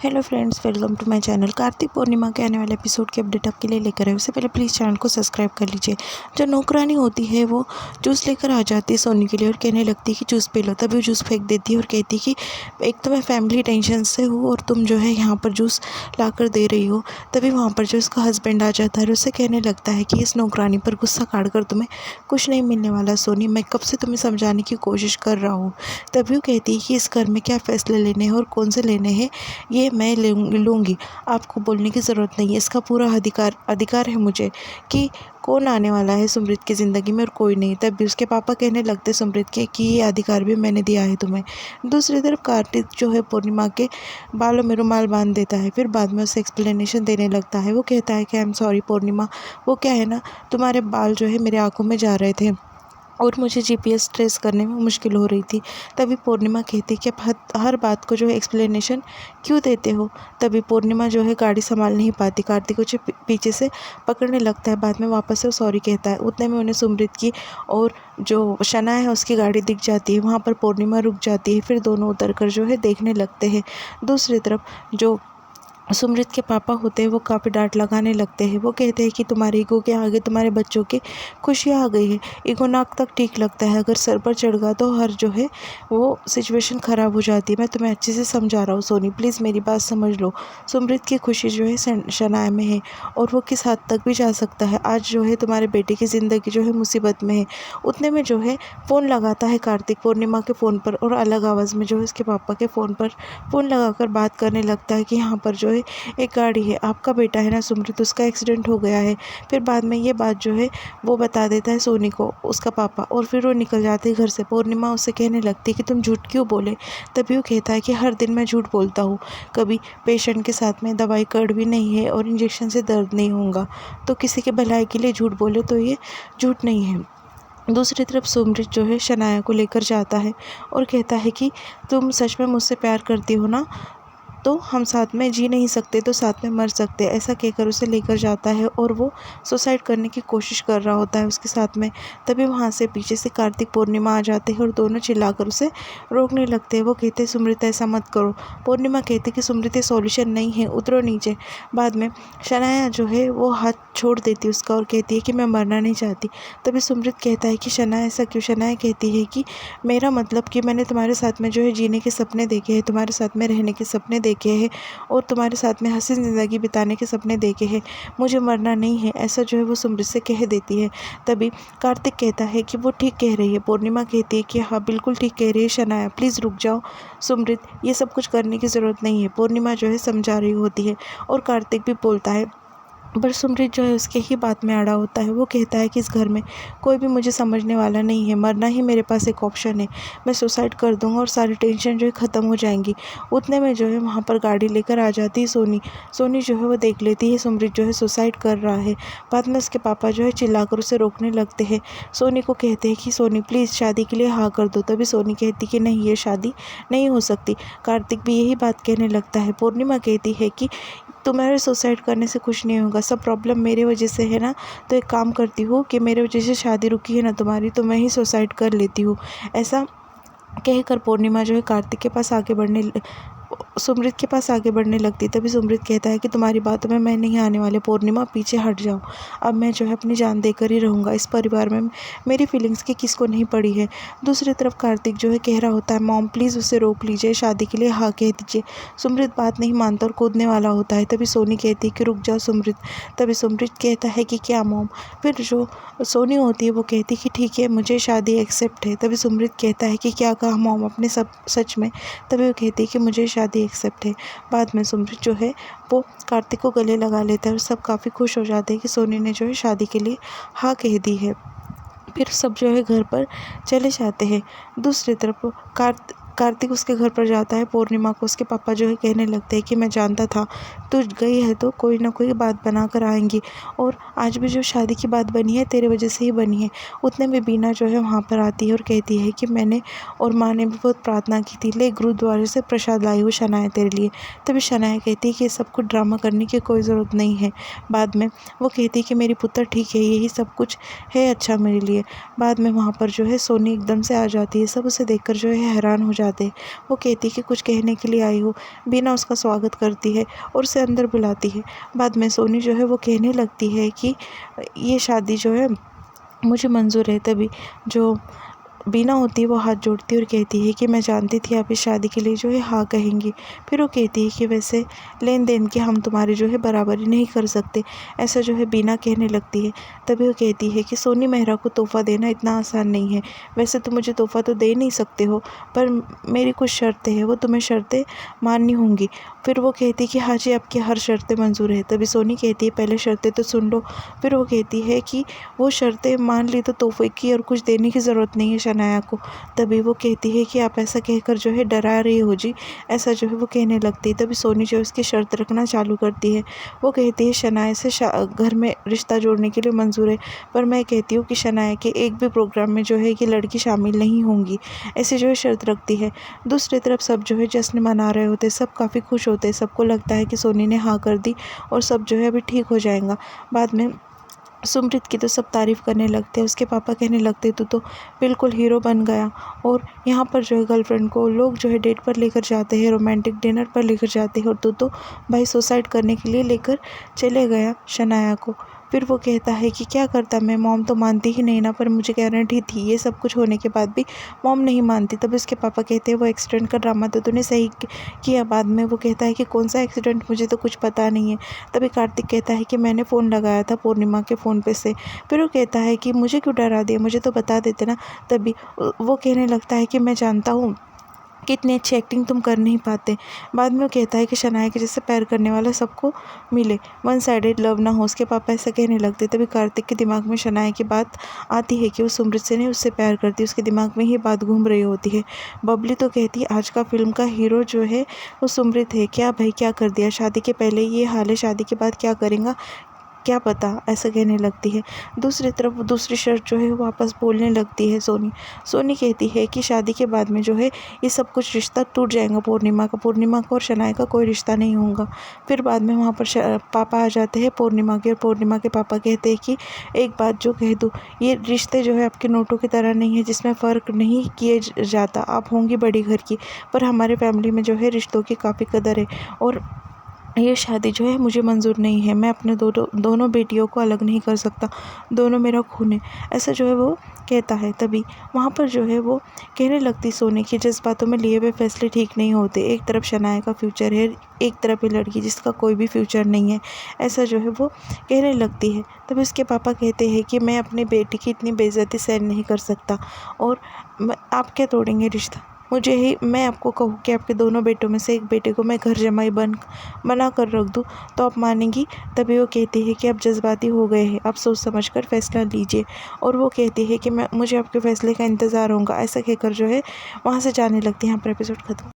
Hello friends, welcome to my channel. Kartik Purnima के आने वाले एपिसोड की अपडेट आपके लिए लेकर आए। उससे पहले प्लीज़ चैनल को सब्सक्राइब कर लीजिए। जो नौकरानी होती है वो जूस लेकर आ जाती है सोनी के लिए और कहने लगती है कि जूस पी लो। तभी वो जूस फेंक देती है और कहती है कि एक तो मैं फैमिली टेंशन से हूँ और तुम जो है यहाँ पर जूस ला कर दे रही हो। तभी वहाँ पर जो उसका हस्बैंड आ जाता है और उससे कहने लगता है कि इस नौकरानी पर गुस्सा काट कर तुम्हें कुछ नहीं मिलने वाला सोनी, मैं कब से तुम्हें समझाने की कोशिश कर रहा हूँ। तभी वो कहती है कि इस घर में क्या फ़ैसले लेने हैं और कौन से लेने हैं ये मैं लूँगी, आपको बोलने की ज़रूरत नहीं है। इसका पूरा अधिकार है मुझे कि कौन आने वाला है सुमृत की ज़िंदगी में और कोई नहीं। तब भी उसके पापा कहने लगते सुमृत के कि ये अधिकार भी मैंने दिया है तुम्हें। दूसरी तरफ कार्तिक जो है पूर्णिमा के बालों में रुमाल बांध देता है, फिर बाद में उसे एक्सप्लेनेशन देने लगता है। वो कहता है कि आई एम सॉरी पूर्णिमा, वो क्या है ना, तुम्हारे बाल जो है मेरे आँखों में जा रहे थे और मुझे जीपीएस ट्रेस करने में मुश्किल हो रही थी। तभी पूर्णिमा कहती कि आप हर बात को जो है एक्सप्लेनेशन क्यों देते हो। तभी पूर्णिमा जो है गाड़ी संभाल नहीं पाती, कार्तिक को पीछे से पकड़ने लगता है। बाद में वापस से सॉरी कहता है। उतने में उन्हें सुमृत की और जो शना है उसकी गाड़ी दिख जाती है। वहाँ पर पूर्णिमा रुक जाती है, फिर दोनों उतर कर जो है देखने लगते हैं। दूसरी तरफ जो सुमृत के पापा होते हैं वो काफ़ी डांट लगाने लगते हैं। वो कहते हैं कि तुम्हारे ईगो के आगे तुम्हारे बच्चों की खुशियाँ आ गई है। ईगो नाक तक ठीक लगता है, अगर सर पर चढ़ गया तो हर जो है वो सिचुएशन ख़राब हो जाती है। मैं तुम्हें अच्छे से समझा रहा हूँ सोनी, प्लीज़ मेरी बात समझ लो। सुमृत की खुशी जो है शनाया में है और वो किस हद तक भी जा सकता है। आज जो है तुम्हारे बेटे की ज़िंदगी जो है मुसीबत में है। उतने में जो है फ़ोन लगाता है कार्तिक पूर्णिमा के फ़ोन पर और अलग आवाज़ में जो है उसके पापा के फ़ोन पर फ़ोन लगाकर बात करने लगता है कि यहाँ पर जो है एक गाड़ी है, आपका बेटा है ना सुमृत, उसका एक्सीडेंट हो गया है। फिर बाद में ये बात जो है वो बता देता है सोनी को उसका पापा और फिर वो निकल जाते हैं घर से। पूर्णिमा उससे कहने लगती है कि तुम झूठ क्यों बोले। तभी वो कहता है कि हर दिन मैं झूठ बोलता हूँ, कभी पेशेंट के साथ में दवाई कड़वी नहीं है और इंजेक्शन से दर्द नहीं होगा, तो किसी के भलाई के लिए झूठ बोले तो ये झूठ नहीं है। दूसरी तरफ सुमृत जो है शनाया को लेकर जाता है और कहता है कि तुम सच में मुझसे प्यार करती हो ना, तो हम साथ में जी नहीं सकते तो साथ में मर सकते हैं। ऐसा कहकर उसे लेकर जाता है और वो सुसाइड करने की कोशिश कर रहा होता है उसके साथ में। तभी वहाँ से पीछे से कार्तिक पूर्णिमा आ जाते हैं और दोनों चिल्लाकर उसे रोकने लगते हैं। वो कहते हैं सुमृत ऐसा मत करो। पूर्णिमा कहती कि सुमृत ये सॉल्यूशन नहीं है, उतरो नीचे। बाद में शनाया जो है वो हाथ छोड़ देती है उसका और कहती है कि मैं मरना नहीं चाहती। तभी सुमृत कहता है कि शनाया ऐसा क्यों। शनाया कहती है कि मेरा मतलब कि मैंने तुम्हारे साथ में जो है जीने के सपने देखे हैं, तुम्हारे साथ में रहने के सपने देखे हैं और तुम्हारे साथ में हसीन ज़िंदगी बिताने के सपने देखे हैं। मुझे मरना नहीं है, ऐसा जो है वो सुमृत से कह देती है। तभी कार्तिक कहता है कि वो ठीक कह रही है। पूर्णिमा कहती है कि हाँ बिल्कुल ठीक कह रही है शनाया, प्लीज़ रुक जाओ सुमृत, ये सब कुछ करने की ज़रूरत नहीं है। पूर्णिमा जो है समझा रही होती है और कार्तिक भी बोलता है, पर सुमृत जो है उसके ही बात में अड़ा होता है। वो कहता है कि इस घर में कोई भी मुझे समझने वाला नहीं है, मरना ही मेरे पास एक ऑप्शन है। मैं सुसाइड कर दूंगा और सारी टेंशन जो है ख़त्म हो जाएंगी। उतने में जो है वहाँ पर गाड़ी लेकर आ जाती है सोनी। सोनी जो है वो देख लेती है सुमृत जो है सुसाइड कर रहा है। बाद में उसके पापा जो है चिल्लाकर उसे रोकने लगते हैं। सोनी को कहते हैं कि सोनी प्लीज़ शादी के लिए हाँ कर दो। तभी सोनी कहती कि नहीं, ये शादी नहीं हो सकती। कार्तिक भी यही बात कहने लगता है। पूर्णिमा कहती है कि तुम्हारे सुसाइड करने से कुछ नहीं होगा, सब प्रॉब्लम मेरे वजह से है ना, तो एक काम करती हूँ कि मेरे वजह से शादी रुकी है ना तुम्हारी, तो मैं ही सुसाइड कर लेती हूँ। ऐसा कहकर पूर्णिमा जो है कार्तिक के पास आगे बढ़ने सुमृत के पास आगे बढ़ने लगती। तभी सुमृत कहता है कि तुम्हारी बातों में मैं नहीं आने वाले पूर्णिमा, पीछे हट जाओ। अब मैं जो है अपनी जान देकर ही रहूँगा। इस परिवार में मेरी फीलिंग्स की किसको नहीं पड़ी है। दूसरी तरफ कार्तिक जो है कह रहा होता है, मॉम प्लीज़ उसे रोक लीजिए, शादी के लिए हाँ कह दीजिए। सुमृत बात नहीं मानता और कूदने वाला होता है। तभी सोनी कहती है कि रुक जाओ सुमृत। तभी सुमृत कहता है कि क्या मॉम। फिर जो सोनी होती है वो कहती कि ठीक है मुझे शादी एक्सेप्ट है। तभी सुमृत कहता है कि क्या कहा मॉम अपने सब सच में। तभी वो कहती है कि मुझे शादी एक्सेप्ट है। बाद में सुमृत जो है वो कार्तिक को गले लगा लेता है और सब काफ़ी खुश हो जाते हैं कि सोनी ने जो है शादी के लिए हाँ कह दी है। फिर सब जो है घर पर चले जाते हैं। दूसरी तरफ कार्तिक उसके घर पर जाता है। पूर्णिमा को उसके पापा जो है कहने लगते हैं कि मैं जानता था तू गई है तो कोई ना कोई बात बना कर आएंगी, और आज भी जो शादी की बात बनी है तेरे वजह से ही बनी है। उतने में बीना जो है वहाँ पर आती है और कहती है कि मैंने और माँ ने भी बहुत प्रार्थना की थी, ले गुरुद्वारे से प्रसाद लाई हूँ शनाया तेरे लिए। तभी शनाया कहती है कि ये सब कुछ ड्रामा करने की कोई ज़रूरत नहीं है। बाद में वो कहती है कि मेरी पुत्र ठीक है, यही सब कुछ है अच्छा मेरे लिए। बाद में वहाँ पर जो है सोनी एकदम से आ जाती है। सब उसे देखकर जो है हैरान हो जाते हैं। वो कहती है कि कुछ कहने के लिए आई हो। बीना उसका स्वागत करती है और उसे अंदर बुलाती है। बाद में सोनी जो है वो कहने लगती है कि ये शादी जो है मुझे मंज़ूर है। तभी जो बीना होती है वो हाथ जोड़ती है और कहती है कि मैं जानती थी आप इस शादी के लिए जो है हाँ कहेंगी। फिर वो कहती है कि वैसे लेन देन की हम तुम्हारी जो है बराबरी नहीं कर सकते, ऐसा जो है बीना कहने लगती है। तभी वो कहती है कि सोनी मेहरा को तोहफ़ा देना इतना आसान नहीं है। वैसे तो मुझे तोहफ़ा तो दे नहीं सकते हो, पर मेरी कुछ शर्तें हैं, वो तुम्हें शर्तें माननी होंगी। फिर वो कहती है कि हाँ जी, आपकी हर शर्तें मंजूर है। तभी सोनी कहती है पहले शर्तें तो सुन लो। फिर वो कहती है कि वो शर्तें मान ली तो तोहफ़े की और कुछ देने की ज़रूरत नहीं है शनाया को। तभी वो कहती है कि आप ऐसा कहकर जो है डरा रही हो जी, ऐसा जो है वो कहने लगती है। तभी सोनी जो है उसकी शर्त रखना चालू करती है। वो कहती है शनाया से घर में रिश्ता जोड़ने के लिए मंजूर है, पर मैं कहती हूँ कि शनाया के एक भी प्रोग्राम में जो है ये लड़की शामिल नहीं होंगी, ऐसी जो है शर्त रखती है। दूसरी तरफ सब जो है जश्न मना रहे होते, सब काफ़ी खुश होते हैं। सबको लगता है कि सोनी ने हाँ कर दी और सब जो है अभी ठीक हो जाएगा। बाद में सुमृत की तो सब तारीफ़ करने लगते हैं। उसके पापा कहने लगते तू तो बिल्कुल हीरो बन गया। और यहाँ पर जो है गर्लफ्रेंड को लोग जो है डेट पर लेकर जाते हैं, रोमांटिक डिनर पर लेकर जाते हैं, और तू तो भाई सुसाइड करने के लिए लेकर चले गया शनाया को। फिर वो कहता है कि क्या करता मैं, मॉम तो मानती ही नहीं ना, पर मुझे गारंटी थी। ये सब कुछ होने के बाद भी मॉम नहीं मानती। तब उसके पापा कहते हैं वो एक्सीडेंट का ड्रामा तो तूने सही किया। बाद में वो कहता है कि कौन सा एक्सीडेंट, मुझे तो कुछ पता नहीं है। तभी कार्तिक कहता है कि मैंने फ़ोन लगाया था पूर्णिमा के फ़ोन पे से। फिर वो कहता है कि मुझे क्यों डरा दिया, मुझे तो बता देते ना। तभी वो कहने लगता है कि मैं जानता हूँ कितनी अच्छी एक्टिंग तुम कर नहीं पाते। बाद में वो कहता है कि शनाया के जैसे प्यार करने वाला सबको मिले, वन साइडेड लव ना हो। उसके पापा ऐसा कहने लगते। तभी कार्तिक के दिमाग में शनाया की बात आती है कि वो सुमृत से नहीं उससे प्यार करती। उसके दिमाग में ही बात घूम रही होती है। बबली तो कहती है आज का फिल्म का हीरो जो है वो सुमृत है। क्या भाई क्या कर दिया, शादी के पहले ये हाल है, शादी के बाद क्या करेगा क्या पता, ऐसा कहने लगती है। दूसरी तरफ दूसरी शर्त जो है वो वापस बोलने लगती है सोनी कहती है कि शादी के बाद में जो है ये सब कुछ रिश्ता टूट जाएगा पूर्णिमा का और शनाया का कोई रिश्ता नहीं होगा। फिर बाद में वहाँ पर पापा आ जाते हैं पूर्णिमा के, और पूर्णिमा के पापा कहते हैं कि एक बात जो कह दूँ, ये रिश्ते जो है आपके नोटों की तरह नहीं है जिसमें फ़र्क नहीं किए जाता। आप होंगी बड़ी घर की, पर हमारे फैमिली में जो है रिश्तों की काफ़ी कदर है, और ये शादी जो है मुझे मंजूर नहीं है। मैं अपने दोनों बेटियों को अलग नहीं कर सकता, दोनों मेरा खून है, ऐसा जो है वो कहता है। तभी वहाँ पर जो है वो कहने लगती सोनी कि जज्बातों में लिए हुए फैसले ठीक नहीं होते। एक तरफ शनाया का फ्यूचर है, एक तरफ ये लड़की जिसका कोई भी फ्यूचर नहीं है, ऐसा जो है वो कहने लगती है। तभी उसके पापा कहते हैं कि मैं अपनी बेटी की इतनी बेइज्जती सहन नहीं कर सकता, और आप क्या तोड़ेंगे रिश्ता। मुझे ही मैं आपको कहूँ कि आपके दोनों बेटों में से एक बेटे को मैं घर जमाई बना कर रख दूँ तो आप मानेंगी। तभी वो कहती है कि आप जज्बाती हो गए हैं, आप सोच समझ कर फैसला लीजिए। और वो कहती है कि मुझे आपके फैसले का इंतज़ार होगा, ऐसा कहकर जो है वहाँ से जाने लगती है। यहाँ पर एपिसोड खत्म।